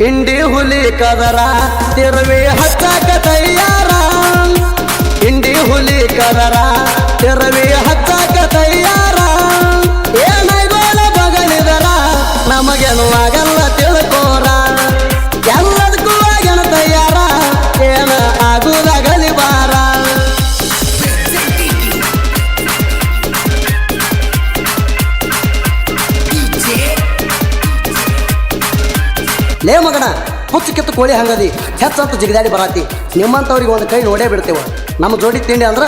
ಇಂಡಿ ಹುಲಿ ಕದರ ತಿರುವಿ ಹಚ್ಚಕ ತಯ್ಯಾರ ಇಂಡಿ ಹುಲಿ ಕದರ ತಿರುವಿ ಹಚ್ಚಕ ತಯ್ಯಾರ ಏನೈಗೋಲ ಬಗಲಿದರ ನಮಗೇನು ಆಗಲ್ಲ ತಿಳ್ಕೋರ ಎಲ್ಲದಕ್ಕೂ ಆಗನ ತಯ್ಯಾರ ಏನ ಆಗುದಾಗಲಿ ಬಾರ ಲೇ ಮಗನ ಹುಚ್ಚು ಕಿತ್ತು ಕೋಳಿ ಹಂಗದಿ ಹೆಚ್ಚಂತ ಜಿಗಿದಾಡಿ ಬರಾತಿ ನಿಮ್ಮಂತವ್ರಿಗೆ ಒಂದು ಕೈ ನೋಡೇ ಬಿಡ್ತೇವ ನಮ್ಮ ಜೋಡಿ ತಿಂಡಿ ಅಂದ್ರ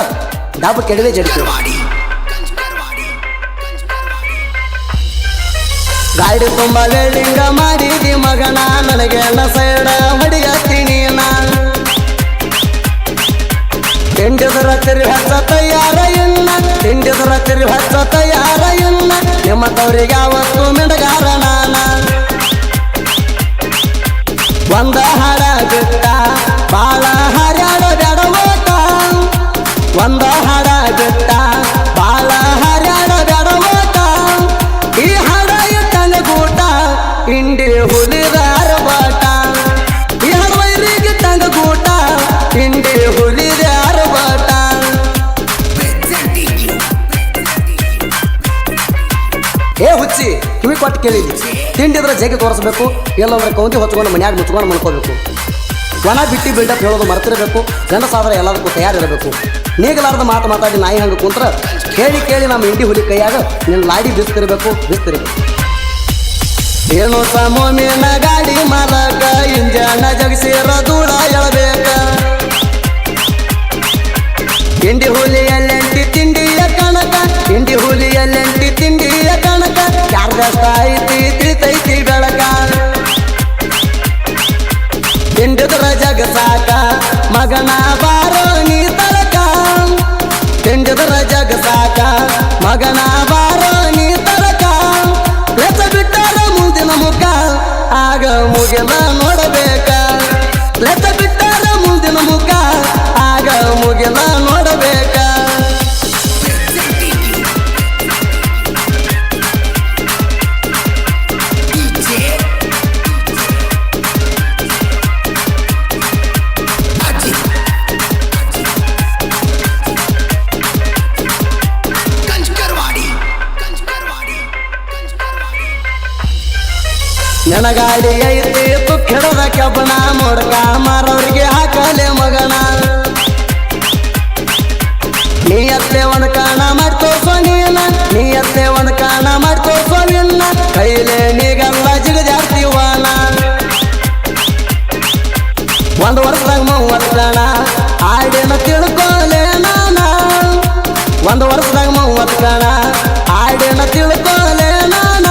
ಡಾಬ್ ಕೆಡವೆ ಜಡಿತೇವ ಗಾಡಿ ತುಂಬ ವೆಲ್ಡಿಂಗ ಮಾಡಿದಿ ಮಗನ ನನಗೆ ಸೈಡ ಹೊಡಿಯತ್ತೀನಿ ನಾನು ತಿಂಡಿದ್ರ ತಿರು ಹೆಚ್ಚ ತಯಾರ ಇಲ್ಲ ತಿಂಡಿದ್ರ ತಿರು ಹೆಚ್ಚ ತಯಾರ ಇಲ್ಲ ನಿಮ್ಮಂತವ್ರಿಗೆ ಯಾವತ್ತು ಮಿಡಗಾರ ನಾನ ಒಂದ ಹಾಡ ಬಿಟ್ಟ ಬಾಳ ಹರ್ಯಾಡ ಬ್ಯಾಡವೋಟ ಒಂದ ಹಾಡ ಬಿಟ್ಟ ಬಾಳ ಹರ್ಯಾಡ ಬ್ಯಾಡವೋಟ ಈ ಹಾಡ ಇಟ್ಟನ ಗೂಟ ಇಂಡಿ ಹುಲಿದಾರ ಬಾಟ ಈ ಹಡವೈರಿಗೆ ತಂಗ ಗೂಟ ಇಂಡಿ ಹುಲಿದಾರ ಬಾಟ ಏ ಹುಚ್ಚಿ ಕಿವಿ ಕೊಟ್ಟು ಕೇಳಿದ್ವಿ ತಿಂಡಿದ್ರೆ ಜಗ್ಗಿ ತೋರಿಸ್ಬೇಕು ಎಲ್ಲಂದ್ರೆ ಕೌಂತಿ ಹೊಚ್ಕೊಂಡು ಮನ್ಯಾಗ ಮುಚ್ಕೊಂಡು ಮಲ್ಕೋಬೇಕು ಒಣ ಬಿಟ್ಟಿ ಬಿಲ್ಡಪ್ ಹೇಳೋದು ಮರ್ತಿರಬೇಕು ಗಂಡಸಾದ್ರೆ ಎಲ್ಲದಕ್ಕೂ ತಯಾರಿರಬೇಕು ನೀಗಲಾರ್ದ ಮಾತಾಡಿ ನಾಯಿ ಹಂಗೆ ಕುಂತ್ರ ಕೇಳಿ ನಮ್ಮ ಇಂಡಿ ಹುಲಿ ಕೈಯಾಗ ನಿನ್ನ ಲಾಡಿ ಬಿಸ್ತಿರ್ಬೇಕು ಏನು ಸಮೋಮಿನ ಗಾಡಿ ಮಾಲಕ ಇಂಜನ ಜಗಸಿರ ದೂಡ ಎಳಬೇಕ ಇಂಡಿ ಹುಲಿಯಲ್ಲೆಂಟಿ ತಿಂಡಿಯ ಕಣಕ ಇಂಡಿ ಹುಲಿಯಲ್ಲೆಂಟಿ ತಿಂಡಿಯ ಕಣಕ ಯಾರ್ದಷ್ಟ ಐತಿ ತಿಳಿತೈತಿ ಬೆಳಕ ತಿಂಡಿದ್ರ ಜಗ ಸಾಕ ಮಗನ ಬಾರೋ ನೀ ತಳಕ ತಿಂಡಿದ್ರ ಜಗ ಸಾಕ ಮಗನ ಬಾರೋ ನೀ ತಳಕ ಲೆಸ ಬಿಟ್ಟಾರ ಮುಂದಿನ ಮುಖ ಆಗ ಮುಗಿಲ ನೋಡಬೇಕ ಲೆಸ ಬಿಟ್ಟಾರ ಮುಂದಿನ ಮುಖ ಆಗ ಮುಗಿಲ ನೋಡಬೇಕ ನನಗಾಡಿ ಐತಿ ತುಕ್ಕಿಡದ ಕೆಬ್ಬನ ಮೊಡ್ಕ ಮಾರವ್ರಿಗೆ ಹಾಕಲೆ ಮಗನ ನೀಯತ್ತೆ ಒಂದು ಕಾಣ ಮಾಡ್ತೋ ಸೊನಿನ ನೀಯತ್ತೆ ಒಂದು ಕಾಣ ಮಾಡ್ತೋ ಸೊನಿನ ಕೈಲೆ ನೀಗಲ್ಲ ಜಿಗದಾಡ್ತೀವನ ಒಂದು ವರ್ಷದಾಗ 30 ಕಣ ಆಡಿನ ತಿಳ್ಕೋಲೆ ನಾನ ಒಂದು ವರ್ಷದಾಗ 30 ಕಣ ಆಡಿನ ತಿಳ್ಕೋಲೆ ನಾನ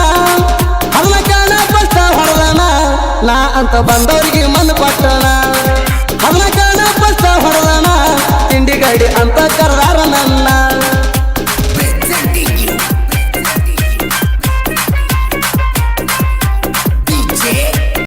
ಅದನ್ನ ಕಾಣ ಫಸ್ಟ್ ಹೊಡೆದನ ನಾ ಅಂತ ಬಂದವ್ರಿಗೆ ಮನ್ ಕೊಟ್ಟಣ ಅದನ್ನ ಕಾಣ ಫಸ್ಟ್ ಹೊಡೆದನ ತಿಂಡಿ ಗಾಡಿ ಅಂತ ಕರೆದಾರ ನನ್ನ